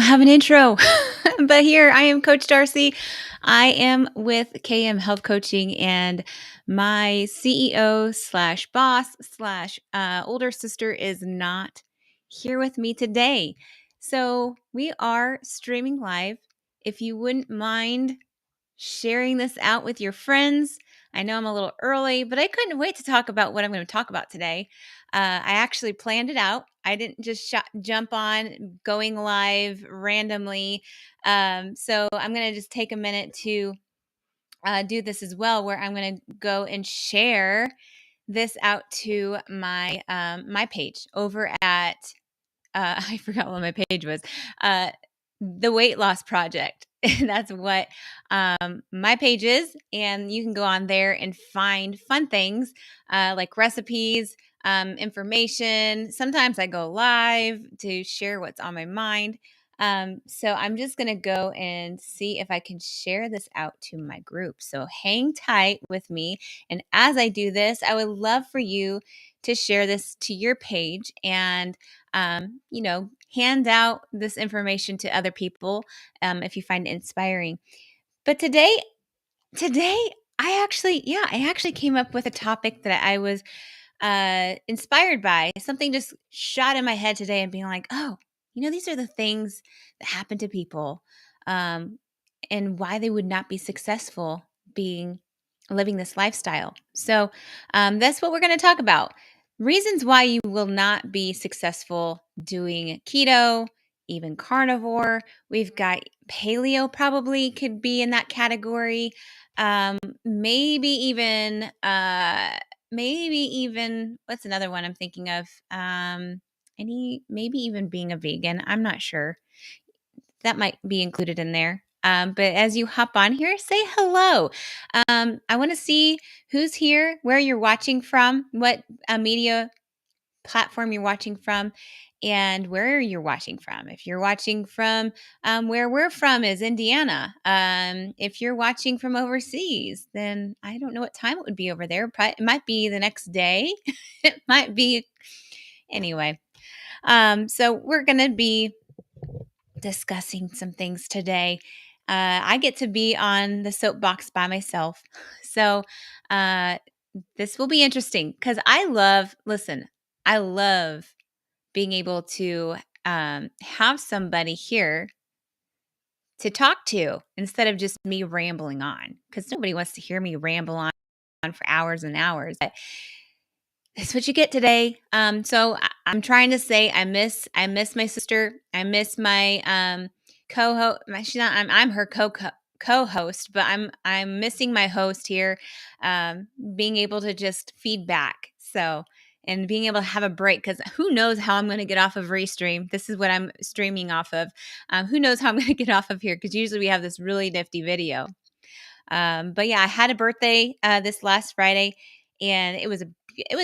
Have an intro. But here I am, Coach Darcy. I am with KM Health Coaching, and my CEO slash boss slash older sister is not here with me today. So we are streaming live. If you wouldn't mind sharing this out with your friends. I know I'm a little early, but I couldn't wait to talk about what I'm going to talk about today. I actually planned it out. I didn't just jump on going live randomly. So I'm going to just take a minute to do this as well, where I'm going to go and share this out to my page over at I forgot what my page was. Uh, the Weight Loss Project. That's what my page is. And you can go on there and find fun things like recipes, information. Sometimes I go live to share what's on my mind. So I'm just going to go and see if I can share this out to my group. So hang tight with me. And as I do this, I would love for you to share this to your page and hand out this information to other people if you find it inspiring. But today, I actually came up with a topic that I was inspired by. Something just shot in my head today, and being like, oh, these are the things that happen to people, um, and why they would not be successful being living this lifestyle. So that's what we're going to talk about. Reasons why you will not be successful doing keto, even carnivore. We've got paleo, probably could be in that category. Maybe even what's another one I'm thinking of? Maybe even being a vegan. I'm not sure. That might be included in there. But as you hop on here, say hello. I want to see who's here, where you're watching from, what media platform you're watching from, and where you're watching from. If you're watching from where we're from is Indiana. If you're watching from overseas, then I don't know what time it would be over there. It might be the next day. It might be anyway. So we're gonna be discussing some things today. I get to be on the soapbox by myself. So this will be interesting because I love being able to have somebody here to talk to instead of just me rambling on, because nobody wants to hear me ramble on for hours and hours. But that's what you get today. So I'm trying to say I miss my sister. I miss my co-host. She's not. I'm her co-host, but I'm missing my host here. Being able to just feedback. So and being able to have a break, because who knows how I'm going to get off of Restream. This is what I'm streaming off of. Who knows how I'm going to get off of here, because usually we have this really nifty video. But yeah, I had a birthday this last Friday, and it was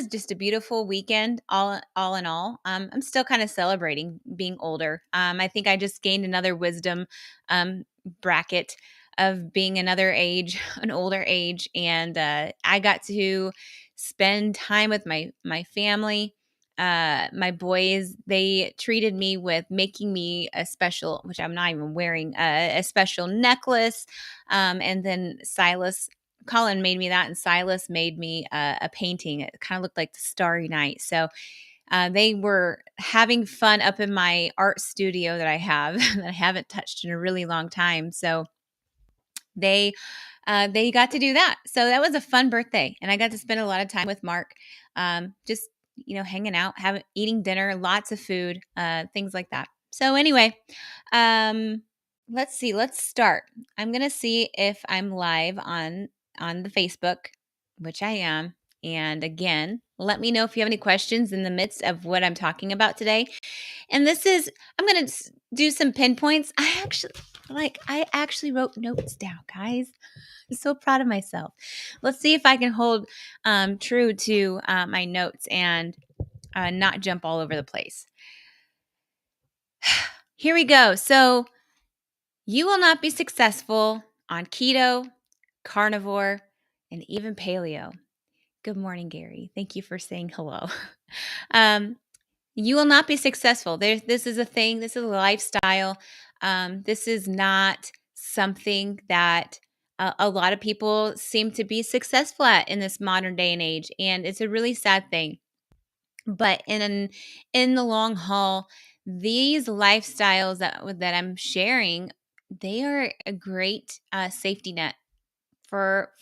just a beautiful weekend. All in all, I'm still kind of celebrating being older. I think I just gained another wisdom bracket of being another age, an older age, and I got to spend time with my family. My boys, they treated me with making me a special, which I'm not even wearing, a special necklace. And then Colin made me that, and Silas made me a painting. It kind of looked like the Starry Night. So they were having fun up in my art studio that I have that I haven't touched in a really long time. So they got to do that. So that was a fun birthday, and I got to spend a lot of time with Mark, just hanging out, eating dinner, lots of food, things like that. So anyway, let's see. Let's start. I'm gonna see if I'm live on the Facebook, which I am. And again, let me know if you have any questions in the midst of what I'm talking about today. And I'm going to do some pinpoints. I actually wrote notes down, guys. I'm so proud of myself. Let's see if I can hold true to my notes and not jump all over the place. Here we go. So you will not be successful on keto, carnivore, and even paleo. Good morning, Gary. Thank you for saying hello. You will not be successful. This is a thing. This is a lifestyle. This is not something that a lot of people seem to be successful at in this modern day and age, and it's a really sad thing. But in the long haul, these lifestyles that I'm sharing, they are a great safety net for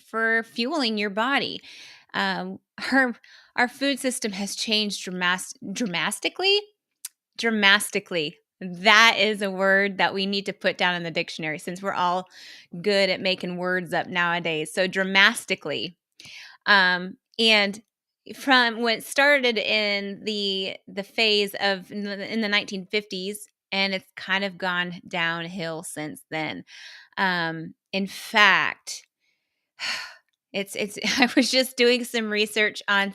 fueling your body. Um, our our food system has changed dramatically. Dramatically. That is a word that we need to put down in the dictionary since we're all good at making words up nowadays. So dramatically. And from when it started in the phase of in the 1950s, and it's kind of gone downhill since then. In fact, it's I was just doing some research on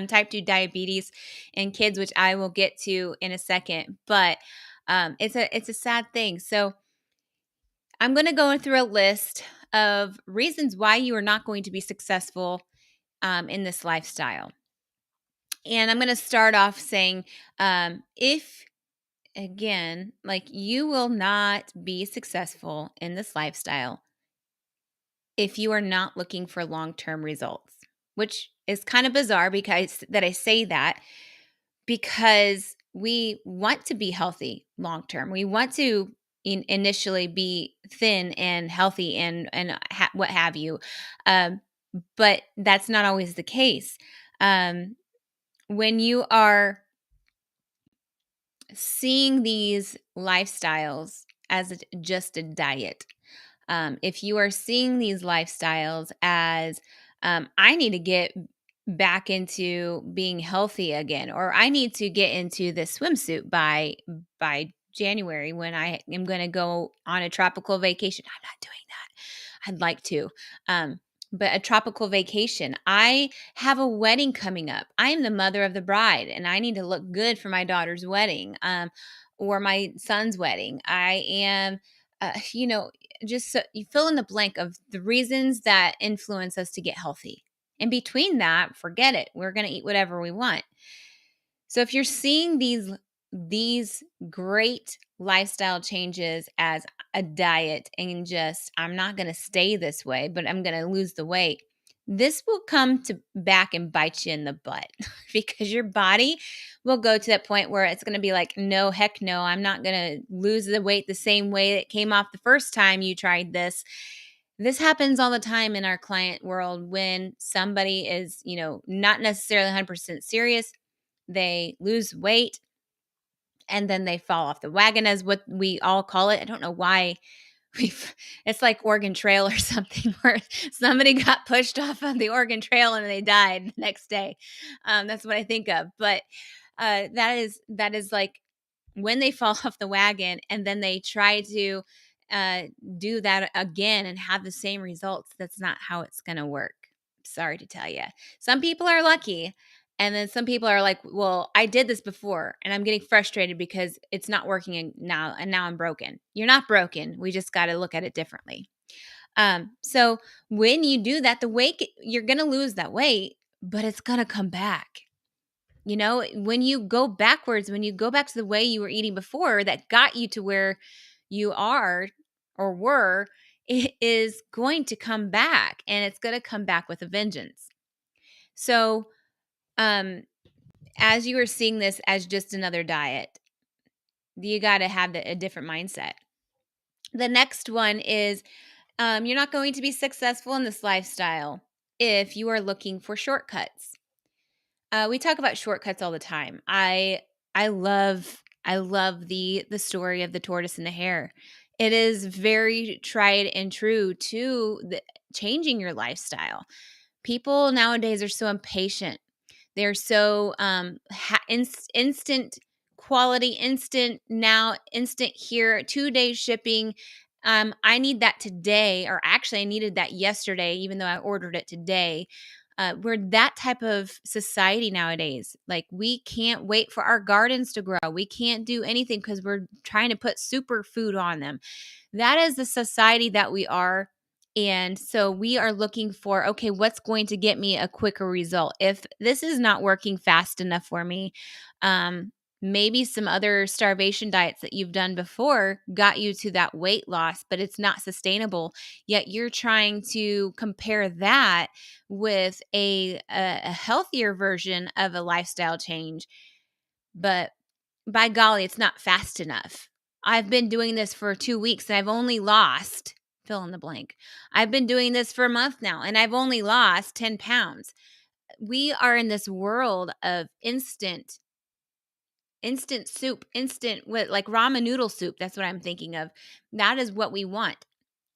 type 2 diabetes in kids, which I will get to in a second, but it's a sad thing. So I'm going to go through a list of reasons why you are not going to be successful in this lifestyle. And I'm going to start off saying, if again, like you will not be successful in this lifestyle if you are not looking for long-term results, which is kind of bizarre because that I say that because we want to be healthy long term. We want to initially be thin and healthy and what have you. Um, but that's not always the case. When you are seeing these lifestyles as just a diet, if you are seeing these lifestyles as I need to get back into being healthy again, or I need to get into the swimsuit by January when I am going to go on a tropical vacation. I'm not doing that. I'd like to. But a tropical vacation. I have a wedding coming up. I am the mother of the bride and I need to look good for my daughter's wedding or my son's wedding. I am, just so you fill in the blank of the reasons that influence us to get healthy. And between that, forget it. We're going to eat whatever we want. So if you're seeing these great lifestyle changes as a diet and just I'm not going to stay this way, but I'm going to lose the weight, this will come to back and bite you in the butt because your body will go to that point where it's going to be like, no, heck no, I'm not going to lose the weight the same way it came off the first time you tried this. This happens all the time in our client world when somebody is, not necessarily 100% serious. They lose weight and then they fall off the wagon, as what we all call it. I don't know why it's like Oregon Trail or something where somebody got pushed off on the Oregon Trail and they died the next day. That's what I think of. But that is like when they fall off the wagon and then they try to uh, do that again and have the same results. That's not how it's going to work. Sorry to tell you. Some people are lucky. And then some people are like, well, I did this before and I'm getting frustrated because it's not working and now I'm broken. You're not broken. We just got to look at it differently. So when you do that, the weight, you're going to lose that weight, but it's going to come back. When you go backwards, when you go back to the way you were eating before that got you to where you are or were, it is going to come back and it's going to come back with a vengeance. So, as you are seeing this as just another diet, you got to have a different mindset. The next one is you're not going to be successful in this lifestyle if you are looking for shortcuts. We talk about shortcuts all the time. I love the story of the tortoise and the hare. It is very tried and true to changing your lifestyle. People nowadays are so impatient. They're so instant quality, instant now, instant here, 2 days shipping. I need that today, or actually, I needed that yesterday, even though I ordered it today. We're that type of society nowadays. Like, we can't wait for our gardens to grow. We can't do anything because we're trying to put super food on them. That is the society that we are. And so we are looking for, okay, what's going to get me a quicker result? If this is not working fast enough for me, Maybe some other starvation diets that you've done before got you to that weight loss, but it's not sustainable. Yet you're trying to compare that with a healthier version of a lifestyle change. But by golly, it's not fast enough. I've been doing this for 2 weeks and I've only lost fill in the blank. I've been doing this for a month now and I've only lost 10 pounds. We are in this world of instant soup, instant what like ramen noodle soup. That's what I'm thinking of. That is what we want.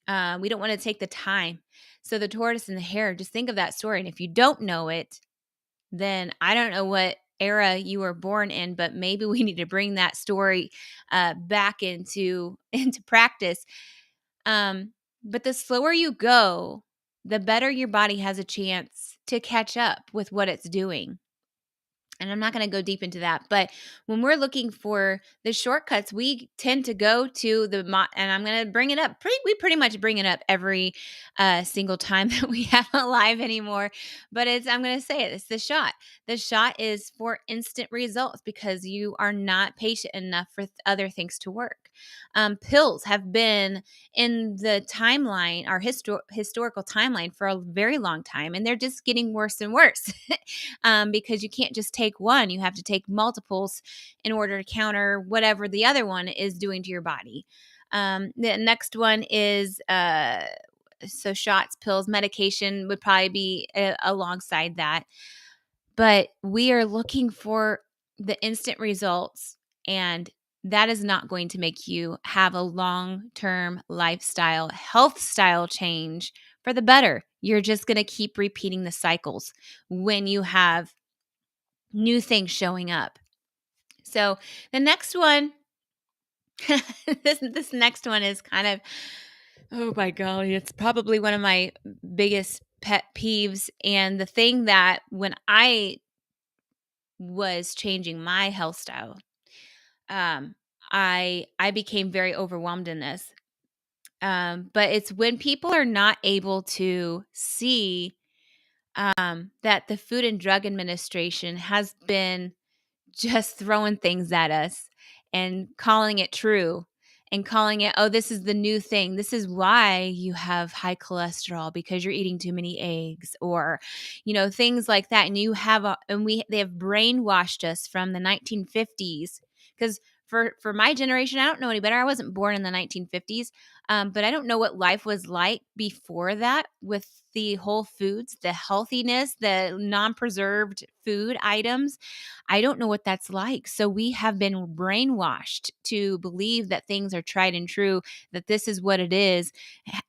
We don't want to take the time. So the tortoise and the hare, just think of that story. And if you don't know it, then I don't know what era you were born in, but maybe we need to bring that story back into into practice. But the slower you go, the better your body has a chance to catch up with what it's doing. And I'm not going to go deep into that, but when we're looking for the shortcuts, we tend to go to and I'm going to bring it up. We pretty much bring it up every single time that we have a live anymore. But I'm going to say it. It's the shot. The shot is for instant results because you are not patient enough for other things to work. Pills have been in the timeline, our historical timeline, for a very long time, and they're just getting worse and worse. Because you can't just take one. You have to take multiples in order to counter whatever the other one is doing to your body. The next one is so shots, pills, medication would probably be alongside that. But we are looking for the instant results, and that is not going to make you have a long-term lifestyle, health style change for the better. You're just going to keep repeating the cycles when you have new things showing up. So the next one, this next one is kind of, oh my golly, it's probably one of my biggest pet peeves. And the thing that when I was changing my health style, um, I became very overwhelmed in this. But it's when people are not able to see that the Food and Drug Administration has been just throwing things at us and calling it true and calling it, oh, this is the new thing. This is why you have high cholesterol because you're eating too many eggs or, things like that. And they have brainwashed us from the 1950s because for my generation, I don't know any better. I wasn't born in the 1950s, but I don't know what life was like before that with the whole foods, the healthiness, the non-preserved food items. I don't know what that's like. So we have been brainwashed to believe that things are tried and true, that this is what it is.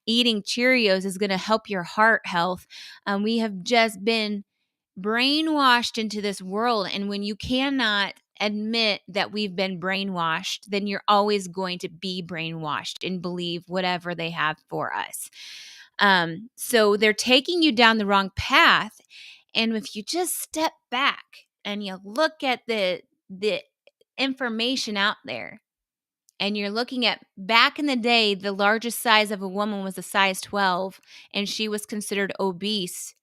Eating Cheerios is going to help your heart health. We have just been brainwashed into this world. And when you cannot admit that we've been brainwashed, then you're always going to be brainwashed and believe whatever they have for us. So they're taking you down the wrong path. And if you just step back and you look at the information out there, and you're looking at back in the day, the largest size of a woman was a size 12, and she was considered obese,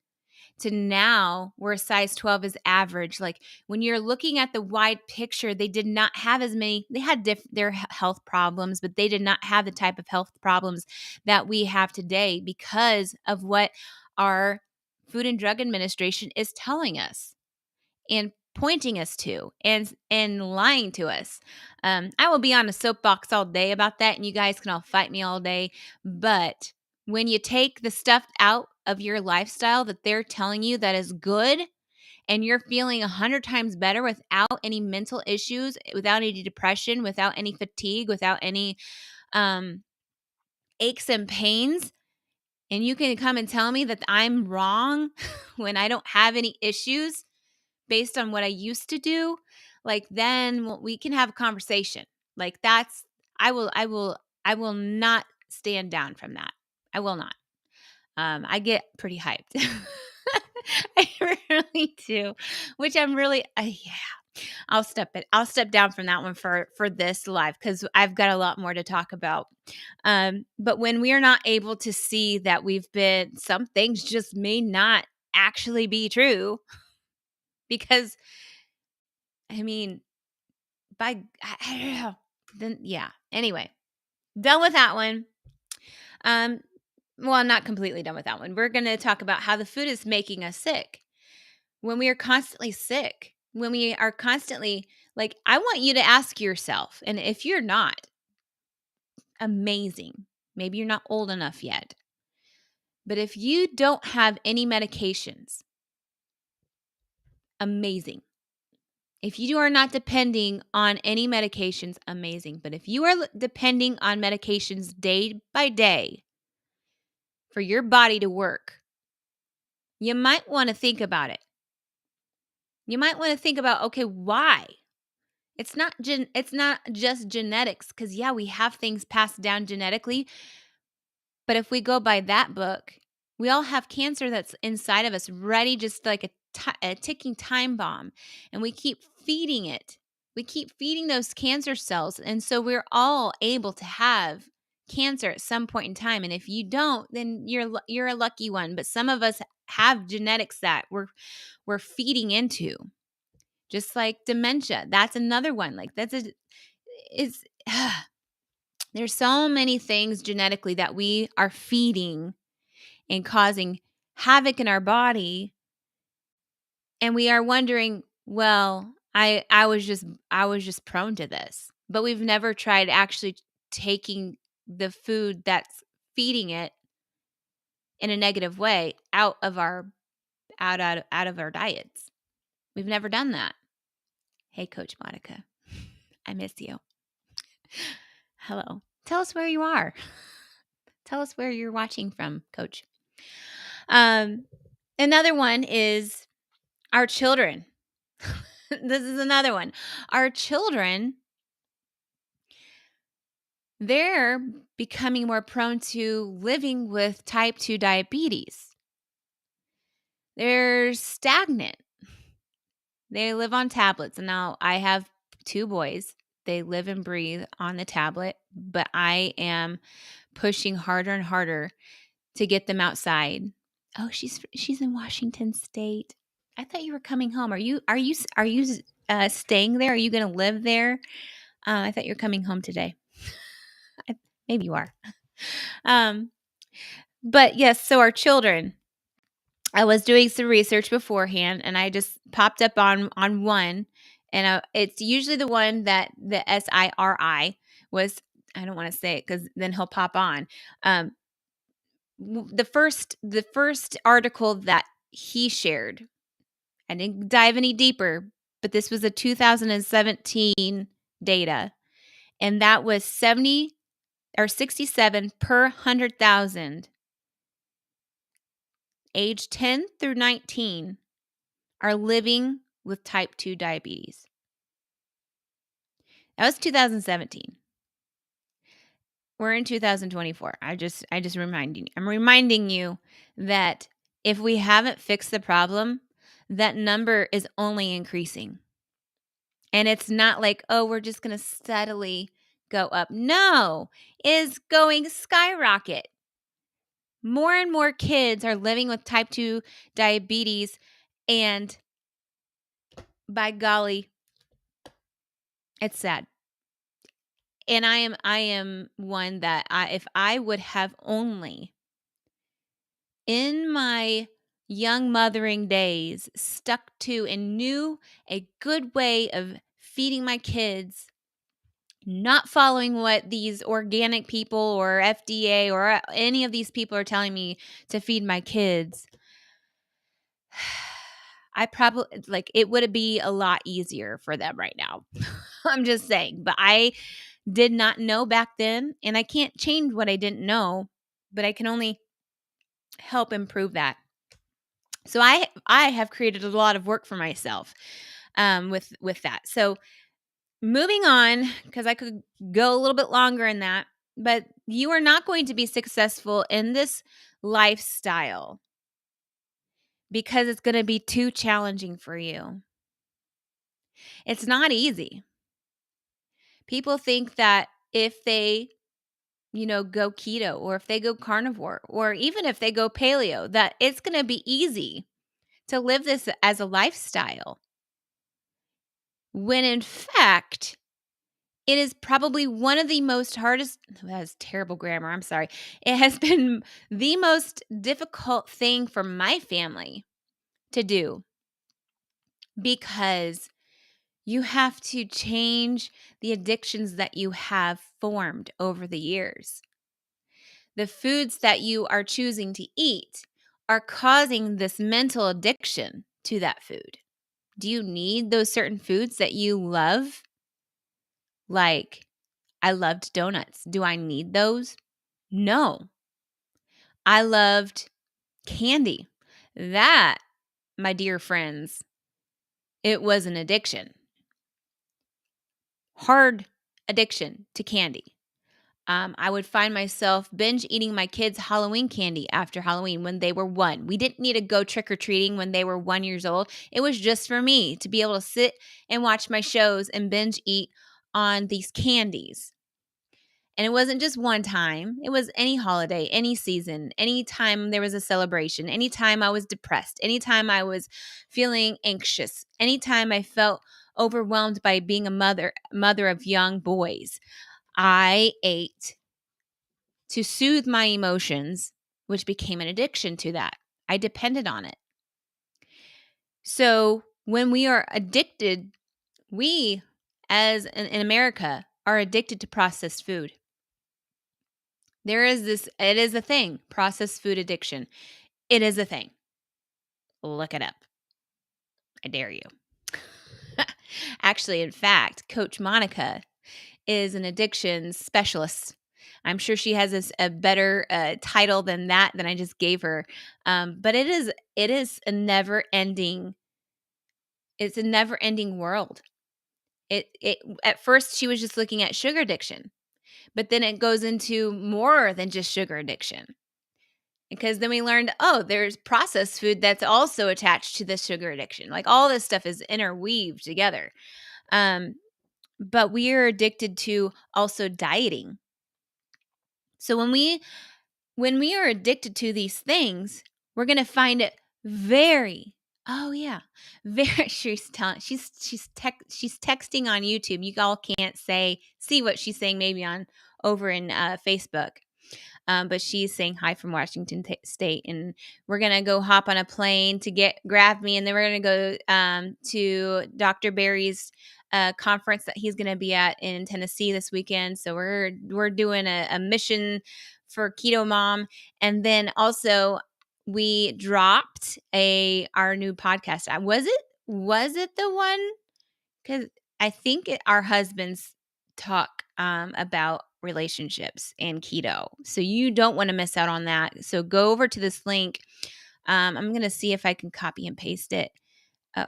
to now where a size 12 is average. Like when you're looking at the wide picture, they did not have as many, they had their health problems, but they did not have the type of health problems that we have today because of what our Food and Drug Administration is telling us and pointing us to and lying to us. I will be on a soapbox all day about that, and you guys can all fight me all day. But when you take the stuff out of your lifestyle that they're telling you that is good, and you're feeling 100 times better without any mental issues, without any depression, without any fatigue, without any aches and pains, and you can come and tell me that I'm wrong when I don't have any issues based on what I used to do, like then we can have a conversation. Like I will not stand down from that. I will not. I get pretty hyped. I really do, which I'm really, yeah. I'll step down from that one for this live because I've got a lot more to talk about. But when we are not able to see that some things just may not actually be true, because I mean, I don't know. Then yeah. Anyway, done with that one. Well, I'm not completely done with that one. We're going to talk about how the food is making us sick. When we are constantly sick, when we are constantly like, I want you to ask yourself, and if you're not, amazing. Maybe you're not old enough yet. But if you don't have any medications, amazing. If you are not depending on any medications, amazing. But if you are depending on medications day by day for your body to work, you might want to think about it. You might want to think about, okay, why? It's not just genetics, because yeah, we have things passed down genetically. But if we go by that book, we all have cancer that's inside of us, ready just like a ticking time bomb. And we keep feeding it. We keep feeding those cancer cells. And so we're all able to have cancer at some point in time. And if you don't, then you're a lucky one. But some of us have genetics that we're feeding into. Just like dementia. That's another one. Like there's so many things genetically that we are feeding and causing havoc in our body. And we are wondering, well, I was just prone to this. But we've never tried actually taking the food that's feeding it in a negative way out of our diets. We've never done that. Hey, Coach Monica, I miss you. Hello. Tell us where you are. Tell us where you're watching from, Coach. Another one is our children. This is another one. Our children, they're becoming more prone to living with type 2 diabetes. They're stagnant. They live on tablets. And now I have 2 boys. They live and breathe on the tablet, but I am pushing harder and harder to get them outside. Oh, she's in Washington State. I thought you were coming home. Are you staying there? Are you going to live there? I thought you were coming home today. Maybe you are. But yes, so our children. I was doing some research beforehand, and I just popped up on one, and it's usually the one that the SIRI was. I don't want to say it because then he'll pop on. The first article that he shared, I didn't dive any deeper, but this was a 2017 data, and that was 70 or 67 per 100,000 age 10 through 19 are living with type 2 diabetes. That was 2017. We're in 2024. I'm reminding you that if we haven't fixed the problem, that number is only increasing. And it's not like, oh, we're just going to steadily go up. No, it's going skyrocket. More and more kids are living with type 2 diabetes, and by golly, it's sad. And I am one that if I would have only in my young mothering days stuck to and knew a good way of feeding my kids, not following what these organic people or FDA or any of these people are telling me to feed my kids, I probably it would be a lot easier for them right now. I'm just saying, but I did not know back then, and I can't change what I didn't know, but I can only help improve that. So I have created a lot of work for myself with that. So moving on, because I could go a little bit longer in that, but you are not going to be successful in this lifestyle because it's going to be too challenging for you. It's not easy. People think that if they, go keto, or if they go carnivore, or even if they go paleo, that it's going to be easy to live this as a lifestyle. When in fact, It is probably one of the most hardest, that is terrible grammar, I'm sorry. It has been the most difficult thing for my family to do because you have to change the addictions that you have formed over the years. The foods that you are choosing to eat are causing this mental addiction to that food. Do you need those certain foods that you love? Like, I loved donuts. Do I need those? No. I loved candy. That, my dear friends, it was an addiction. Hard addiction to candy. I would find myself binge eating my kids' Halloween candy after Halloween when they were 1. We didn't need to go trick-or-treating when they were 1 years old. It was just for me to be able to sit and watch my shows and binge eat on these candies. And it wasn't just one time. It was any holiday, any season, anytime there was a celebration, anytime I was depressed, anytime I was feeling anxious, anytime I felt overwhelmed by being a mother of young boys. I ate to soothe my emotions, which became an addiction to that. I depended on it. So when we are addicted, we, as in America, are addicted to processed food. There is this, it is a thing, processed food addiction. It is a thing. Look it up. I dare you. Actually, in fact, Coach Monica is an addictions specialist. I'm sure she has a better title than that than I just gave her. But it is a never ending. It's a never ending world. It at first she was just looking at sugar addiction, but then it goes into more than just sugar addiction. Because then we learned, oh, there's processed food that's also attached to the sugar addiction. Like all this stuff is interweaved together. Um, but we are addicted to also dieting. So when we are addicted to these things, we're going to find it very, oh yeah, very, she's texting on YouTube. You all can't see what she's saying maybe on over in Facebook. But she's saying hi from Washington State, and we're gonna go hop on a plane to grab me, and then we're gonna go to Dr. Barry's conference that he's gonna be at in Tennessee this weekend. So we're doing a mission for Keto Mom, and then also we dropped our new podcast. Was it the one? Because I think our husbands talk about relationships and keto. So you don't want to miss out on that. So go over to this link. I'm going to see if I can copy and paste it.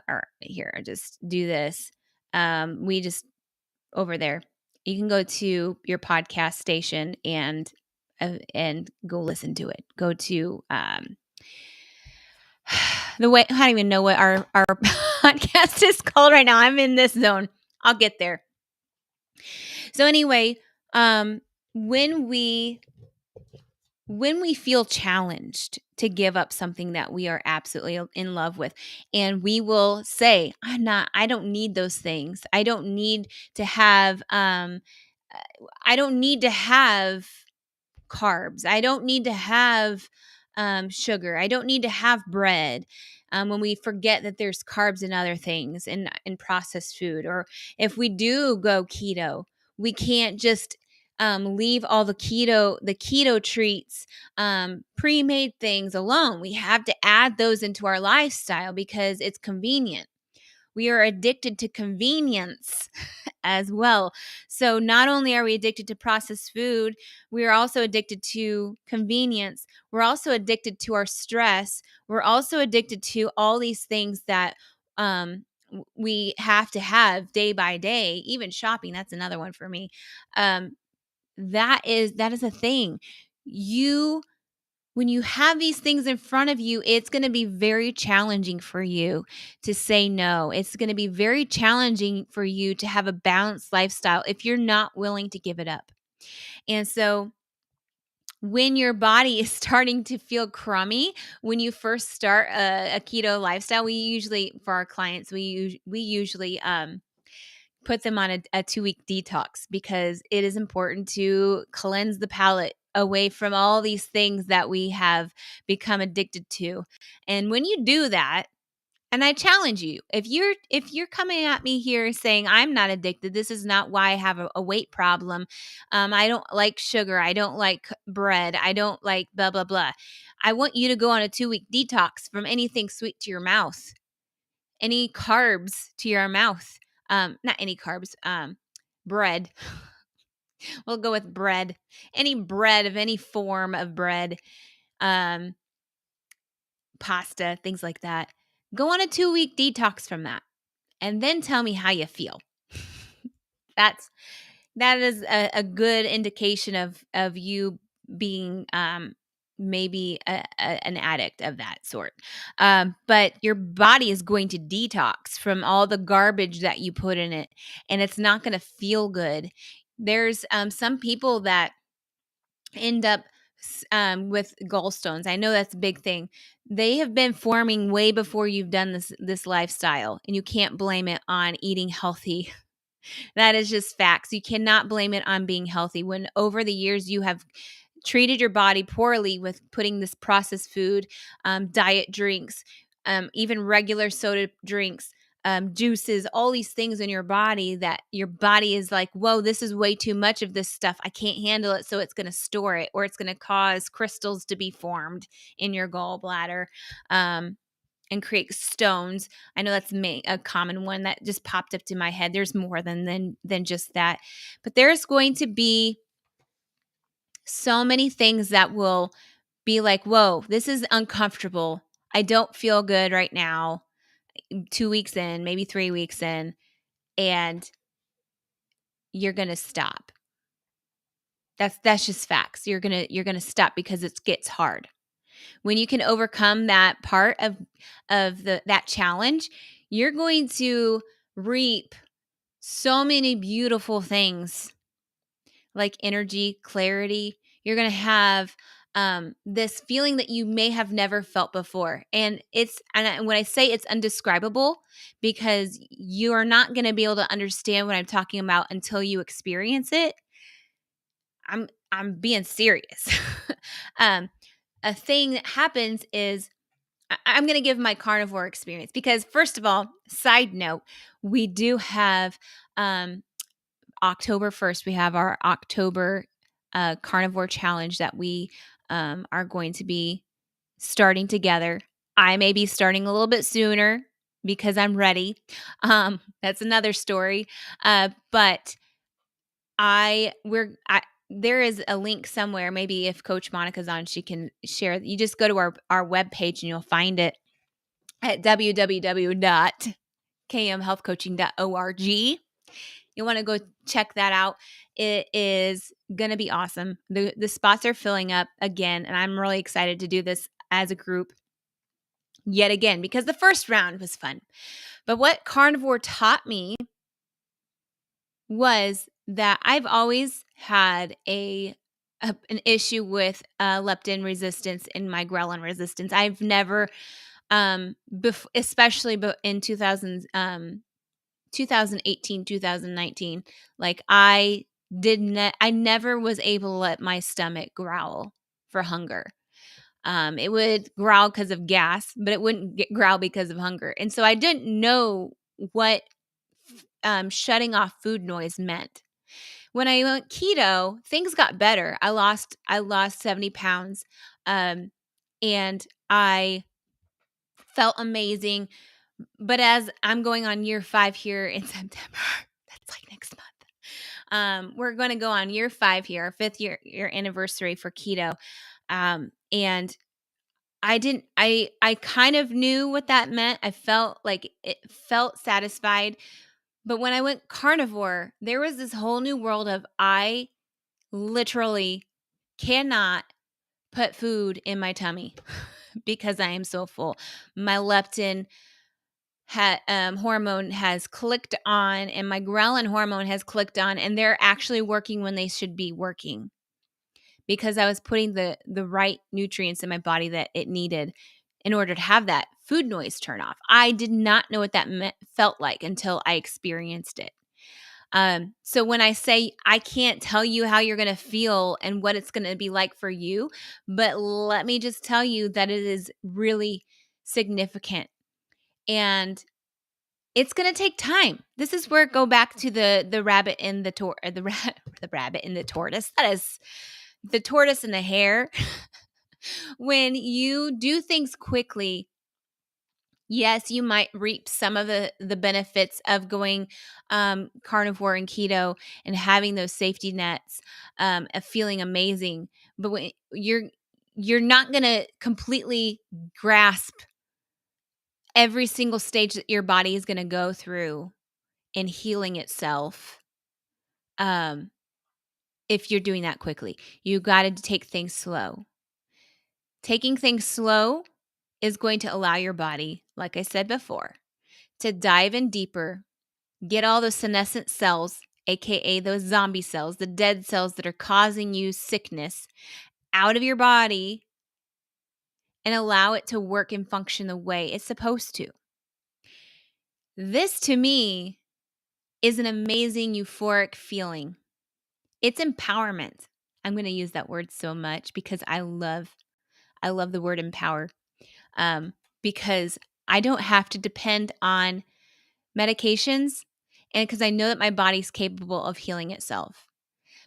Or here, I'll just do this. We just over there. You can go to your podcast station and go listen to it. Go to the way, I don't even know what our podcast is called right now. I'm in this zone. I'll get there. So anyway, when we feel challenged to give up something that we are absolutely in love with, and we will say, I don't need those things. I don't need to have carbs. I don't need to have sugar. I don't need to have bread. When we forget that there's carbs and other things in processed food, or if we do go keto, we can't just leave all the keto treats, pre-made things alone. We have to add those into our lifestyle because it's convenient. We are addicted to convenience as well. So not only are we addicted to processed food, we are also addicted to convenience. We're also addicted to our stress. We're also addicted to all these things that we have to have day by day. Even shopping, that's another one for me. That is a thing. When you have these things in front of you, it's going to be very challenging for you to say no. It's going to be very challenging for you to have a balanced lifestyle if you're not willing to give it up. And so when your body is starting to feel crummy, when you first start a keto lifestyle, we usually, for our clients, we usually put them on a 2-week detox because it is important to cleanse the palate away from all these things that we have become addicted to. And when you do that, and I challenge you, if you're coming at me here saying I'm not addicted, this is not why I have a weight problem. I don't like sugar. I don't like bread. I don't like blah blah blah. I want you to go on a 2-week detox from anything sweet to your mouth, any carbs to your mouth. Not any carbs. Bread. We'll go with bread. Any bread of any form of bread. Um, Pasta, things like that. Go on a 2-week detox from that and then tell me how you feel. That is a good indication of you being maybe an addict of that sort. But your body is going to detox from all the garbage that you put in it, and it's not going to feel good. There's some people that end up with gallstones. I know that's a big thing. They have been forming way before you've done this lifestyle, and you can't blame it on eating healthy. That is just facts. You cannot blame it on being healthy when over the years you have treated your body poorly with putting this processed food, diet drinks, even regular soda drinks, juices, all these things in your body that your body is like, whoa, this is way too much of this stuff. I can't handle it. So it's going to store it, or it's going to cause crystals to be formed in your gallbladder. And create stones. I know that's a common one that just popped up to my head. There's more than just that. But there's going to be so many things that will be like, whoa, this is uncomfortable. I don't feel good right now. 2 weeks in, maybe 3 weeks in, and you're going to stop. That's just facts. You're going to stop because it gets hard. When you can overcome that part of that challenge, you're going to reap so many beautiful things like energy, clarity. You're going to have this feeling that you may have never felt before. And when I say it's undescribable, because you are not going to be able to understand what I'm talking about until you experience it. I'm being serious. A thing that happens is I'm going to give my carnivore experience because, first of all, side note, we do have October 1st, we have our October carnivore challenge that we are going to be starting together. I may be starting a little bit sooner because I'm ready. That's another story. But there is a link somewhere. Maybe if Coach Monica's on, she can share. You just go to our webpage and you'll find it at www.kmhealthcoaching.org. You want to go check that out. It is going to be awesome. The spots are filling up again, and I'm really excited to do this as a group yet again because the first round was fun. But what carnivore taught me was that I've always had an issue with leptin resistance and my ghrelin resistance. I've never, especially in 2018, 2019, like I never was able to let my stomach growl for hunger. It would growl because of gas, but it wouldn't growl because of hunger. And so I didn't know what shutting off food noise meant. When I went keto, things got better. I lost 70 pounds. And I felt amazing. But as I'm going on year 5 here in September, that's like next month. We're going to go on year 5 here, our 5th year anniversary for keto. And I kind of knew what that meant. I felt like it felt satisfied. But when I went carnivore, there was this whole new world of I literally cannot put food in my tummy because I am so full. My leptin hormone has clicked on, and my ghrelin hormone has clicked on, and they're actually working when they should be working because I was putting the right nutrients in my body that it needed in order to have that food noise turn off. I did not know what that felt like until I experienced it. So when I say I can't tell you how you're going to feel and what it's going to be like for you, but let me just tell you that it is really significant and it's going to take time. This is where go back to the rabbit and the rabbit and the tortoise. That is the tortoise and the hare. When you do things quickly, yes, you might reap some of the benefits of going carnivore and keto and having those safety nets, of feeling amazing. But when you're not going to completely grasp every single stage that your body is going to go through in healing itself, um, if you're doing that quickly. You got to take things slow. Taking things slow is going to allow your body, like I said before, to dive in deeper, get all those senescent cells, aka those zombie cells, the dead cells that are causing you sickness, out of your body and allow it to work and function the way it's supposed to. This to me is an amazing euphoric feeling. It's empowerment. I'm going to use that word so much because I love the word empower. Because I don't have to depend on medications and because I know that my body's capable of healing itself.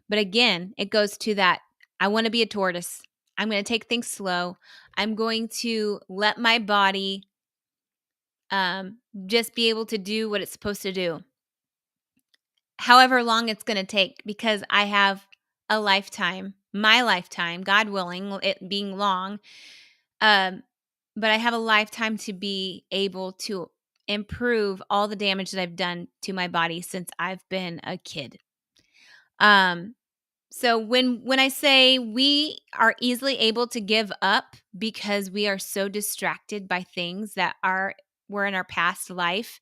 But again, it goes to that I want to be a tortoise. I'm going to take things slow. I'm going to let my body just be able to do what it's supposed to do. However long it's going to take because I have a lifetime, my lifetime, God willing, it being long. But I have a lifetime to be able to improve all the damage that I've done to my body since I've been a kid. So when I say we are easily able to give up because we are so distracted by things that were in our past life,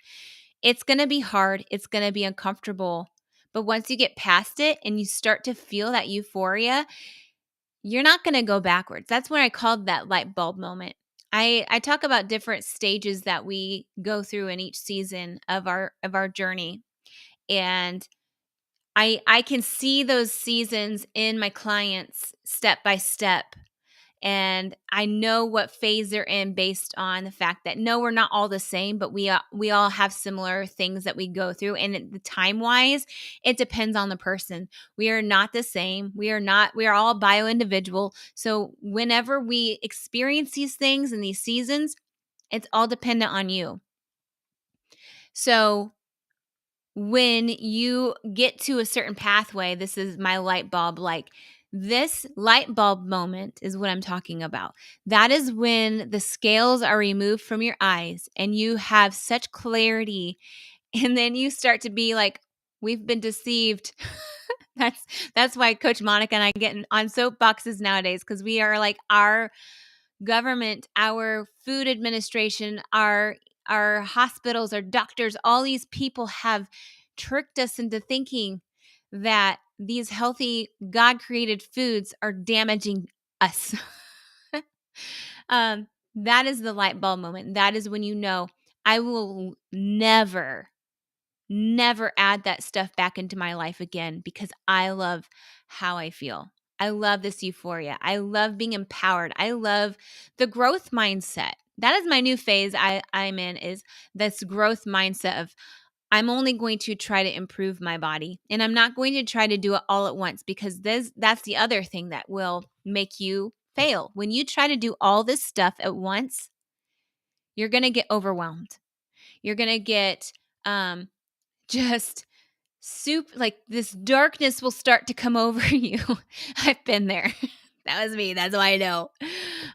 it's going to be hard, it's going to be uncomfortable. But once you get past it and you start to feel that euphoria, you're not going to go backwards. That's when I called that light bulb moment. I talk about different stages that we go through in each season of our journey. And I can see those seasons in my clients step by step. And I know what phase they're in based on the fact that no, we're not all the same, but we all have similar things that we go through. And the time wise, it depends on the person. We are not the same. We are all bio individual. So whenever we experience these things in these seasons, it's all dependent on you. So when you get to a certain pathway, this is my light bulb, like this light bulb moment is what I'm talking about. That is when the scales are removed from your eyes and you have such clarity. And then you start to be like, we've been deceived. That's why Coach Monica and I get on soapboxes nowadays, because we are like our government, our food administration, our hospitals, our doctors, all these people have tricked us into thinking that these healthy God created foods are damaging us. That is the light bulb moment. That is when you know I will never add that stuff back into my life again because I love how I feel. I love this euphoria. I love being empowered. I love the growth mindset. That is my new phase I'm in, is this growth mindset of I'm only going to try to improve my body and I'm not going to try to do it all at once, because that's the other thing that will make you fail. When you try to do all this stuff at once, you're going to get overwhelmed. You're going to get just like this darkness will start to come over you. I've been there. That was me. That's why I know.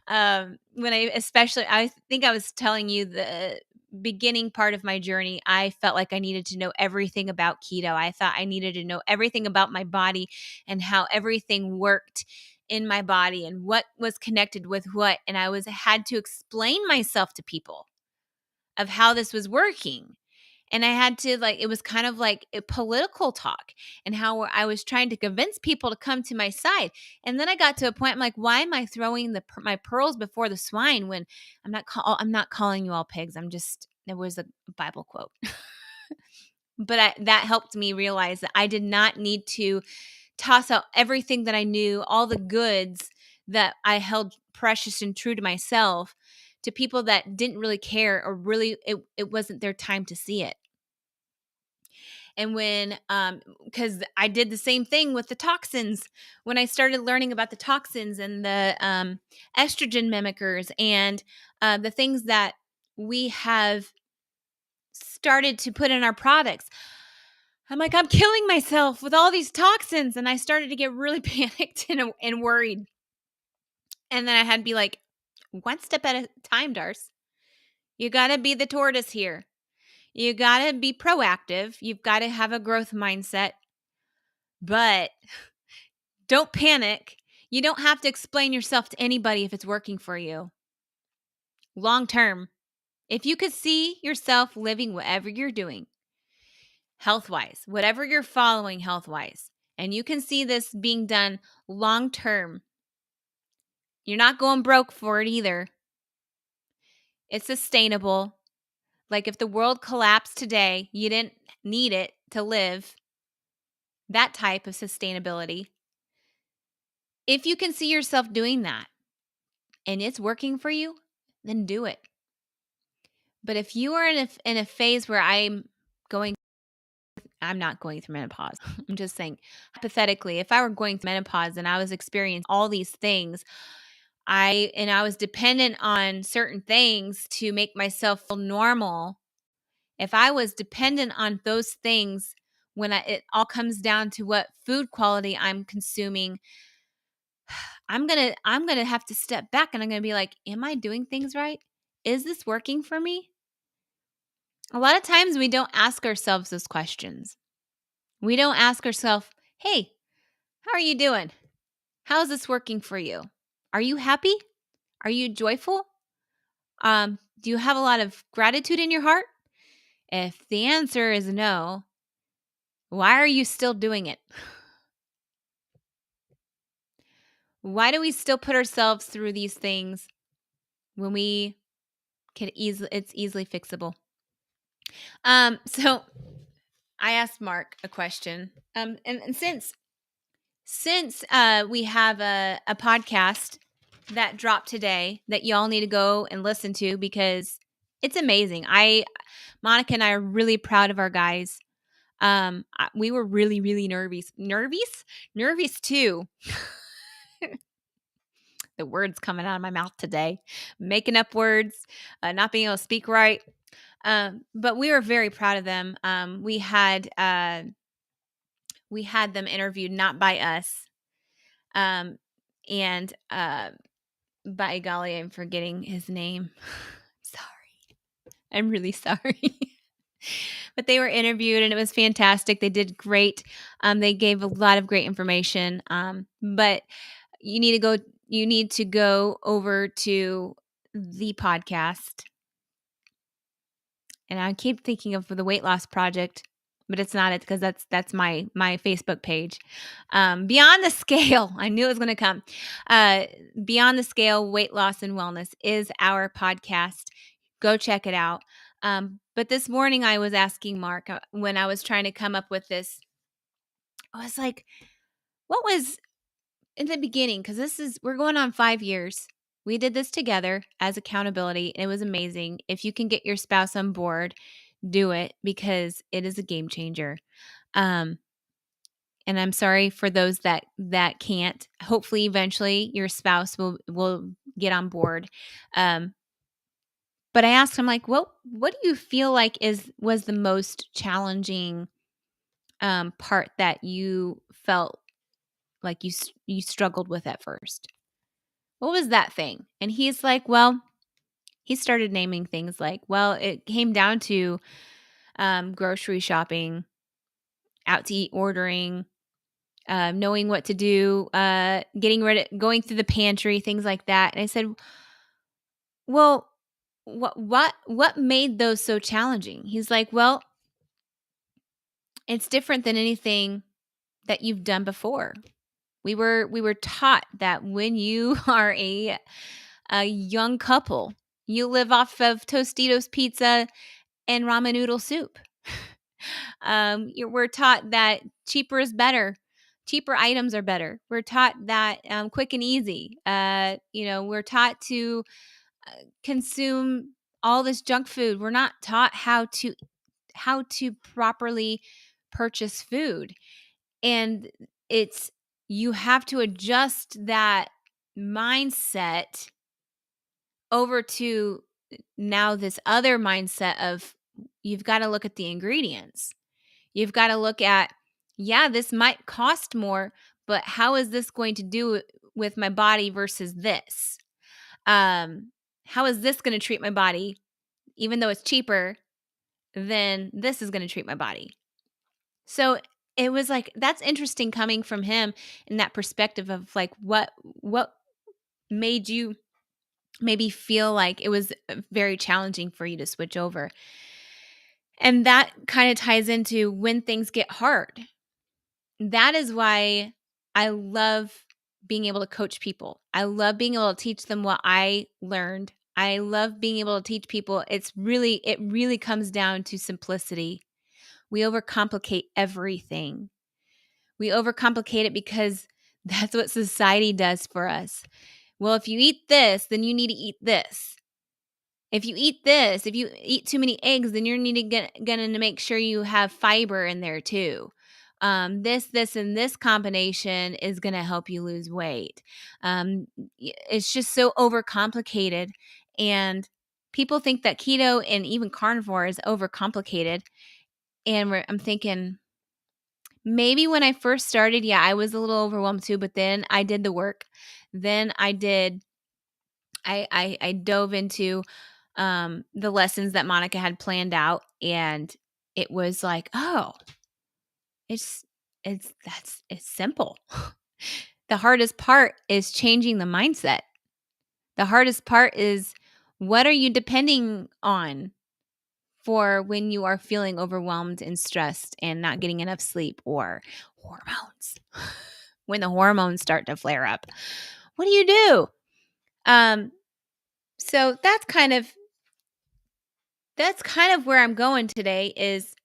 I think I was telling you the beginning part of my journey, I felt like I needed to know everything about keto. I thought I needed to know everything about my body and how everything worked in my body and what was connected with what. And had to explain myself to people of how this was working. And I had to, like, it was kind of like a political talk and how I was trying to convince people to come to my side. And then I got to a point, I'm like, why am I throwing my pearls before the swine when I'm not calling you all pigs. There was a Bible quote. But that helped me realize that I did not need to toss out everything that I knew, all the goods that I held precious and true to myself, to people that didn't really care, or really it wasn't their time to see it. And when because I did the same thing with the toxins, when I started learning about the toxins and the estrogen mimickers, and the things that we have started to put in our products. I'm like, I'm killing myself with all these toxins. And I started to get really panicked and worried. And then I had to be like, one step at a time, Darce. You got to be the tortoise here. You got to be proactive. You've got to have a growth mindset, but don't panic. You don't have to explain yourself to anybody if it's working for you. Long term, if you could see yourself living whatever you're doing, health-wise, whatever you're following health-wise, and you can see this being done long term, you're not going broke for it either. It's sustainable. Like if the world collapsed today, you didn't need it to live. That type of sustainability. If you can see yourself doing that and it's working for you, then do it. But if you are in a phase where I'm not going through menopause. I'm just saying, hypothetically, if I were going through menopause and I was experiencing all these things, I was dependent on certain things to make myself feel normal. If I was dependent on those things, when it all comes down to what food quality I'm consuming, I'm gonna have to step back, and I'm gonna be like, am I doing things right? Is this working for me? A lot of times we don't ask ourselves those questions. We don't ask ourselves, hey, how are you doing? How's this working for you? Are you happy? Are you joyful? Do you have a lot of gratitude in your heart? If the answer is no, why are you still doing it? Why do we still put ourselves through these things when we it's easily fixable? So I asked Mark a question. And since we have a podcast that dropped today that y'all need to go and listen to, because it's amazing. Monica and I are really proud of our guys. We were really, really nervous too. The words coming out of my mouth today, making up words, not being able to speak right. But we were very proud of them. We had them interviewed, not by us. And by golly, I'm forgetting his name. Sorry. I'm really sorry. But they were interviewed and it was fantastic. They did great. They gave a lot of great information. But you need to go over to the podcast. And I keep thinking of the Weight Loss Project, but it's not it, because that's my Facebook page. Beyond the Scale, I knew it was going to come. Beyond the Scale, Weight Loss and Wellness is our podcast. Go check it out. But this morning I was asking Mark, when I was trying to come up with this, I was like, what was in the beginning? Because we're going on 5 years. We did this together as accountability, and it was amazing. If you can get your spouse on board, do it, because it is a game changer. And I'm sorry for those that can't. Hopefully, eventually, your spouse will get on board. But I asked him, like, what do you feel like was the most challenging part that you felt like you struggled with at first? What was that thing? And he's like, well, he started naming things like, well, it came down to grocery shopping, out to eat ordering, knowing what to do, going through the pantry, things like that. And I said, well, what made those so challenging? He's like, well, it's different than anything that you've done before. We were taught that when you are a young couple, you live off of Tostitos pizza and ramen noodle soup. We're taught that cheaper is better. Cheaper items are better. We're taught that quick and easy. We're taught to consume all this junk food. We're not taught how to properly purchase food. And it's you have to adjust that mindset over to now this other mindset of you've got to look at the ingredients. You've got to look at, yeah, this might cost more, but how is this going to do with my body versus this? How is this going to treat my body, even though it's cheaper than this is going to treat my body? So it was like, that's interesting coming from him in that perspective of like, what made you maybe feel like it was very challenging for you to switch over. And that kind of ties into when things get hard. That is why I love being able to coach people. I love being able to teach them what I learned. I love being able to teach people. It really comes down to simplicity. We overcomplicate everything. We overcomplicate it because that's what society does for us. Well, if you eat this, then you need to eat this. If you eat this, if you eat too many eggs, then you're gonna make sure you have fiber in there too. This, and this combination is gonna help you lose weight. It's just so overcomplicated, and people think that keto and even carnivore is overcomplicated. And I'm thinking maybe when I first started, yeah, I was a little overwhelmed too. But then I did the work. Then I did. I dove into the lessons that Monica had planned out, and it was like, oh, it's it's simple. The hardest part is changing the mindset. The hardest part is, what are you depending on for when you are feeling overwhelmed and stressed and not getting enough sleep, or hormones? When the hormones start to flare up, what do you do? So that's kind of where I'm going today is,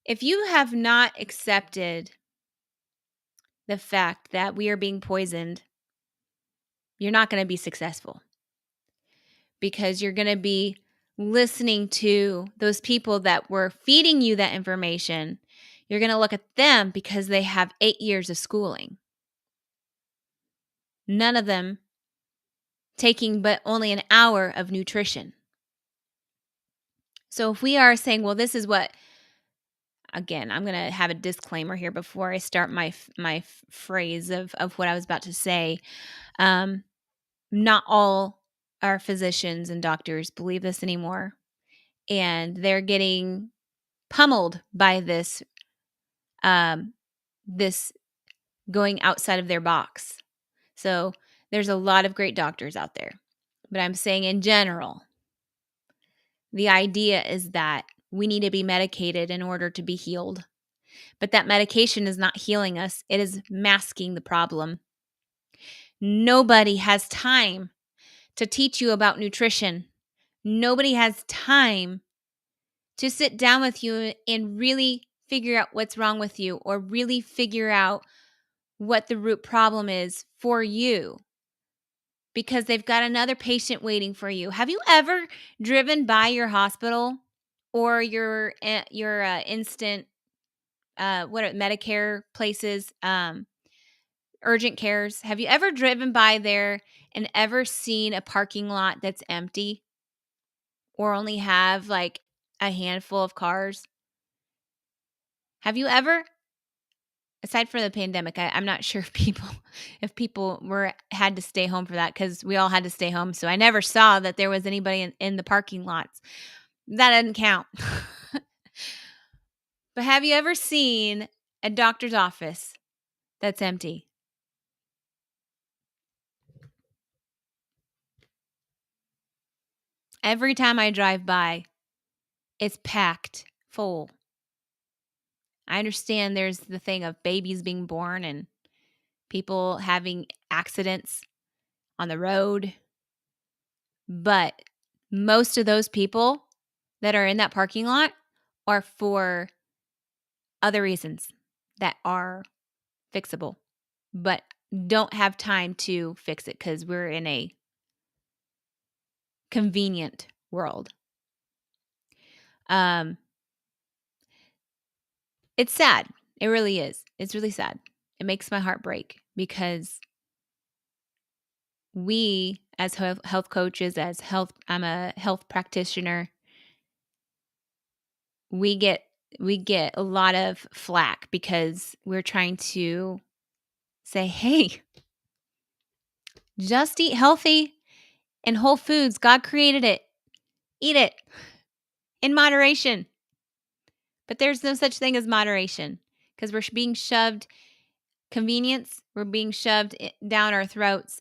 if you have not accepted the fact that we are being poisoned, you're not going to be successful, because you're going to be listening to those people that were feeding you that information. You're going to look at them because they have 8 years of schooling. None of them taking but only an hour of nutrition. So if we are saying, well, this is what, again, I'm going to have a disclaimer here before I start my phrase of what I was about to say. Not all our physicians and doctors believe this anymore, and they're getting pummeled by this going outside of their box. So there's a lot of great doctors out there, but I'm saying in general, the idea is that we need to be medicated in order to be healed. But that medication is not healing us. It is masking the problem. Nobody has time to teach you about nutrition. Nobody has time to sit down with you and really figure out what's wrong with you, or really figure out what the root problem is for you, because they've got another patient waiting for you. Have you ever driven by your hospital or your instant what are Medicare places, urgent cares? Have you ever driven by there and ever seen a parking lot that's empty, or only have like a handful of cars? Have you ever, aside from the pandemic, I'm not sure if people had to stay home for that, because we all had to stay home. So I never saw that there was anybody in the parking lots. That doesn't count. But have you ever seen a doctor's office that's empty? Every time I drive by, it's packed full. I understand there's the thing of babies being born and people having accidents on the road, but most of those people that are in that parking lot are for other reasons that are fixable, but don't have time to fix it because we're in a convenient world. It's sad. It really is. It's really sad. It makes my heart break because we as health coaches, I'm a health practitioner, we get a lot of flack because we're trying to say, "Hey, just eat healthy and whole foods. God created it. Eat it in moderation." But there's no such thing as moderation because we're being shoved convenience. We're being shoved down our throats.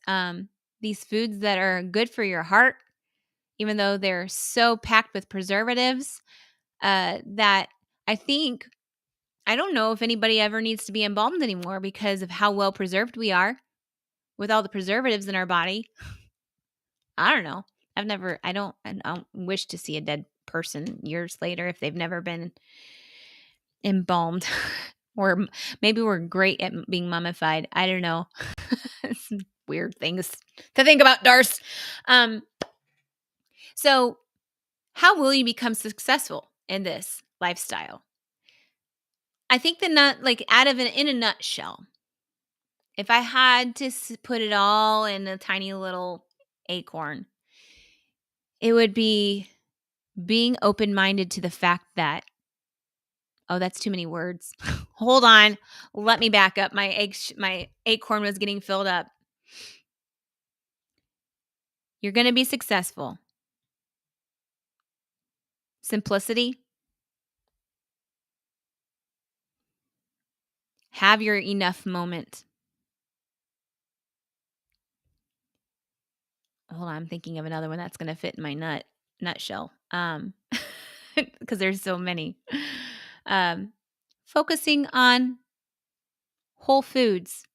These foods that are good for your heart, even though they're so packed with preservatives, that I don't know if anybody ever needs to be embalmed anymore because of how well preserved we are with all the preservatives in our body. I don't know. I don't wish to see a dead person years later if they've never been embalmed. Or maybe we're great at being mummified. I don't know. Some weird things to think about, Darce. So how will you become successful in this lifestyle? I think in a nutshell, if I had to put it all in a tiny little acorn, it would be being open-minded to the fact that, oh, that's too many words. Hold on. Let me back up. My acorn was getting filled up. You're going to be successful. Simplicity. Have your enough moment. Hold on, I'm thinking of another one that's going to fit in my nutshell. Because there's so many. Focusing on whole foods.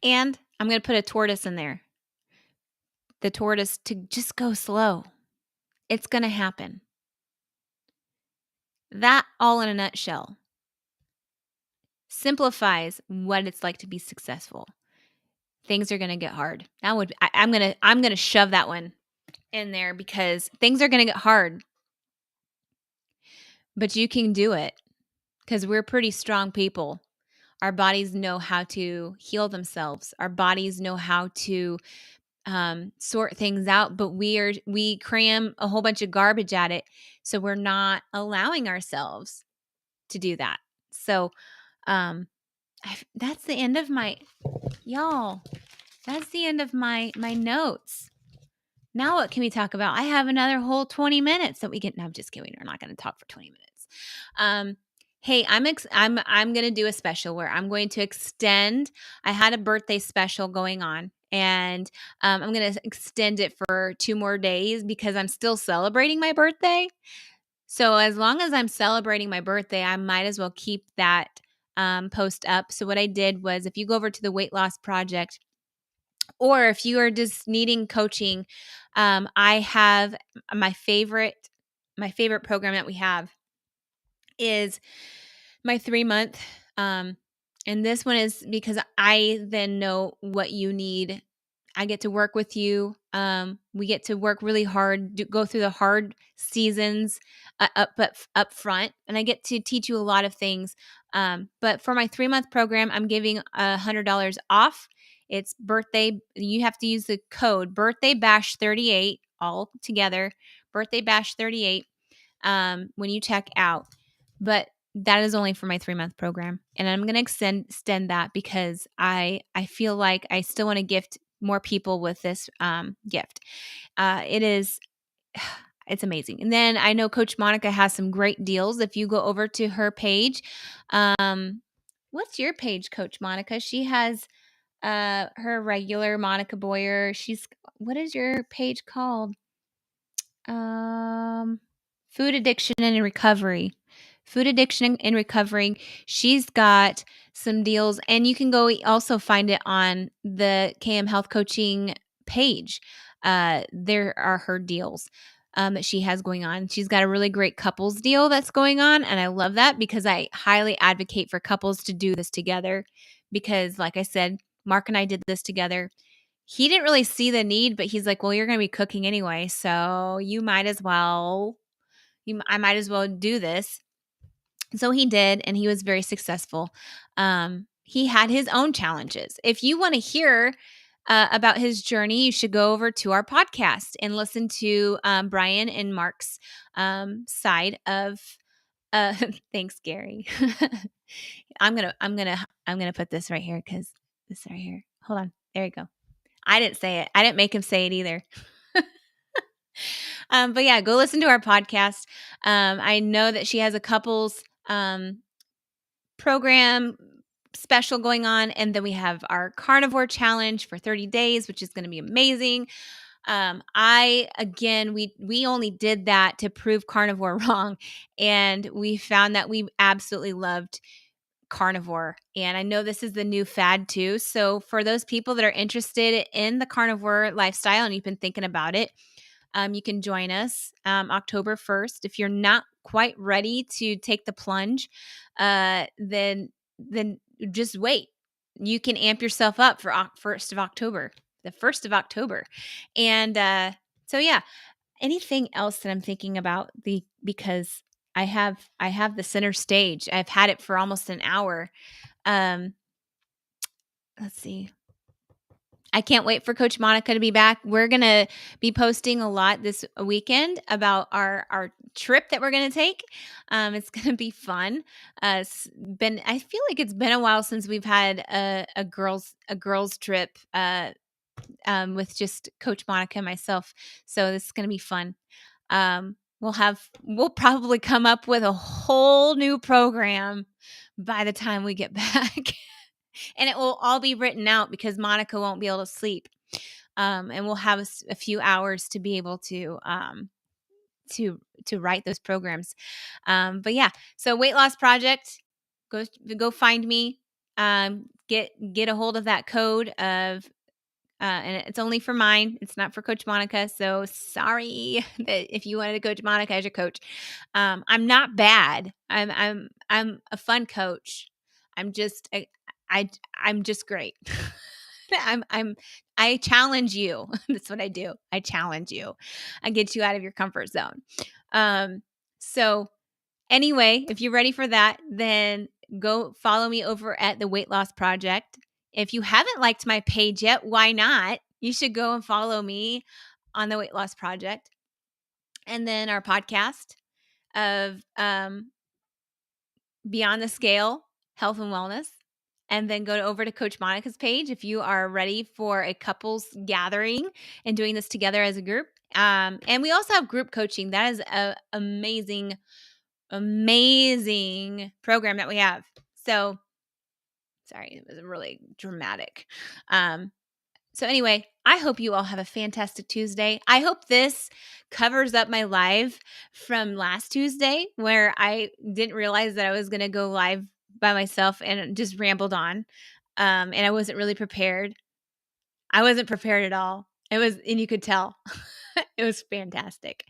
And I'm going to put a tortoise in there. The tortoise to just go slow. It's going to happen. That all in a nutshell simplifies what it's like to be successful. Things are going to get hard. I'm going to shove that one in there because things are going to get hard. But you can do it because we're pretty strong people. Our bodies know how to heal themselves. Our bodies know how to sort things out, but we cram a whole bunch of garbage at it. So we're not allowing ourselves to do that. So that's the end of y'all. That's the end of my notes. Now what can we talk about? I have another whole 20 minutes that we can. No, I'm just kidding. We're not going to talk for 20 minutes. Hey, I'm going to do a special where I'm going to extend. I had a birthday special going on, and I'm going to extend it for 2 more days because I'm still celebrating my birthday. So as long as I'm celebrating my birthday, I might as well keep that post up. So what I did was, if you go over to the Weight Loss Project, or if you are just needing coaching, I have my favorite program that we have is my 3-month. And this one is because I then know what you need. I get to work with you. We get to work really hard, go through the hard seasons up front, and I get to teach you a lot of things. But for my 3-month program, I'm giving $100 off. It's birthday. You have to use the code birthday bash 38 all together. Birthday bash 38 when you check out. But that is only for my 3-month program, and I'm going to extend that because I feel like I still want to gift more people with this gift. It's amazing. And then I know Coach Monica has some great deals. If you go over to her page, what's your page, Coach Monica? She has her regular Monica Boyer. What is your page called? Food addiction and recovery. Food addiction and recovery. She's got some deals, and you can go also find it on the KM Health Coaching page. There are her deals. that she has going on. She's got a really great couples deal that's going on, and I love that because I highly advocate for couples to do this together because, like I said, Mark and I did this together. He didn't really see the need, but he's like, "Well, you're gonna be cooking anyway, so I might as well do this." So he did, and he was very successful. He had his own challenges. If you want to hear about his journey, you should go over to our podcast and listen to Brian and Mark's side of. Thanks, Gary. I'm gonna put this right here because this right here. Hold on. There you go. I didn't say it. I didn't make him say it either. But yeah, go listen to our podcast. I know that she has a couples program special going on, and then we have our carnivore challenge for 30 days, which is going to be amazing. We only did that to prove carnivore wrong, and we found that we absolutely loved carnivore. And I know this is the new fad too. So for those people that are interested in the carnivore lifestyle and you've been thinking about it, you can join us October 1st. If you're not quite ready to take the plunge, then just wait. You can amp yourself up for 1st of October, the 1st of October. And so yeah, anything else that I'm thinking about because I have the center stage. I've had it for almost an hour. Let's see. I can't wait for Coach Monica to be back. We're going to be posting a lot this weekend about our trip that we're going to take. It's going to be fun. I feel like it's been a while since we've had a girls trip with just Coach Monica and myself. So this is going to be fun. We'll probably come up with a whole new program by the time we get back. And it will all be written out because Monica won't be able to sleep. And we'll have a few hours to be able to write those programs. But yeah, so Weight Loss Project, go find me. Get a hold of that code of and it's only for mine. It's not for Coach Monica. So sorry that if you wanted to Coach Monica as your coach. I'm not bad. I'm a fun coach. I'm just I'm just great. I challenge you. That's what I do. I challenge you. I get you out of your comfort zone. So anyway, if you're ready for that, then go follow me over at the Weight Loss Project. If you haven't liked my page yet, why not? You should go and follow me on the Weight Loss Project. And then our podcast of Beyond the Scale, Health and Wellness. And then go over to Coach Monica's page if you are ready for a couples gathering and doing this together as a group. And we also have group coaching. That is an amazing program that we have. So sorry, it was really dramatic. So anyway, I hope you all have a fantastic Tuesday. I hope this covers up my live from last Tuesday where I didn't realize that I was going to go live by myself and just rambled on. And I wasn't really prepared. I wasn't prepared at all. And you could tell. It was fantastic.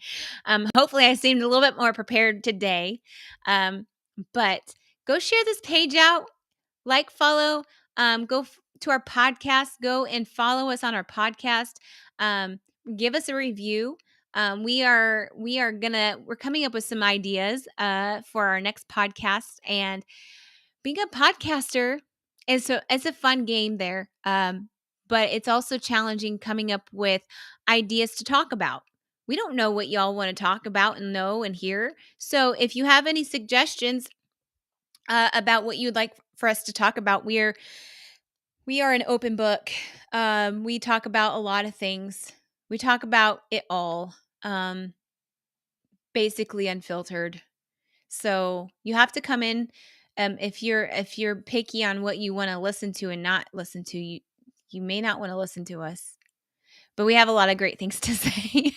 Hopefully I seemed a little bit more prepared today. But go share this page out, follow, to our podcast, go and follow us on our podcast. Give us a review. We're coming up with some ideas for our next podcast, and being a podcaster it's a fun game there. But it's also challenging coming up with ideas to talk about. We don't know what y'all want to talk about and know and hear. So if you have any suggestions about what you'd like for us to talk about, we are an open book. We talk about a lot of things. We talk about it all, basically unfiltered. So you have to come in. If you're picky on what you want to listen to and not listen to, you may not want to listen to us. But we have a lot of great things to say.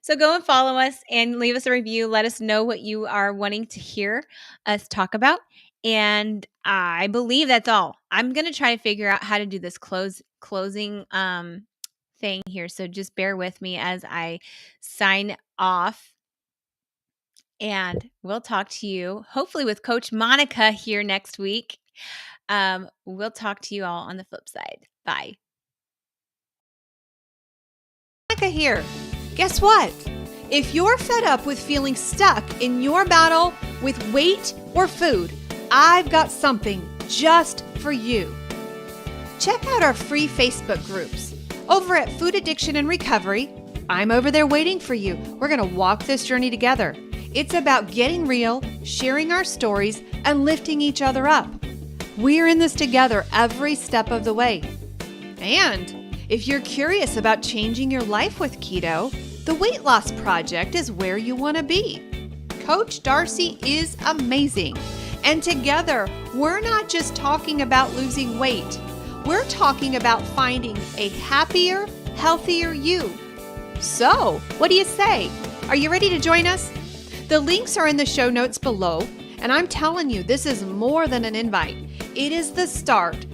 So go and follow us and leave us a review. Let us know what you are wanting to hear us talk about. And I believe that's all. I'm going to try to figure out how to do this closing thing here, so just bear with me as I sign off. And we'll talk to you hopefully with Coach Monica here next week. We'll talk to you all on the flip side. Bye. Monica here. Guess what? If you're fed up with feeling stuck in your battle with weight or food, I've got something just for you. Check out our free Facebook groups. Over at Food Addiction and Recovery, I'm over there waiting for you. We're going to walk this journey together. It's about getting real, sharing our stories, and lifting each other up. We're in this together every step of the way. And if you're curious about changing your life with keto, the Weight Loss Project is where you want to be. Coach Darcy is amazing. And together, we're not just talking about losing weight. We're talking about finding a happier, healthier you. So, what do you say? Are you ready to join us? The links are in the show notes below, and I'm telling you, this is more than an invite. It is the start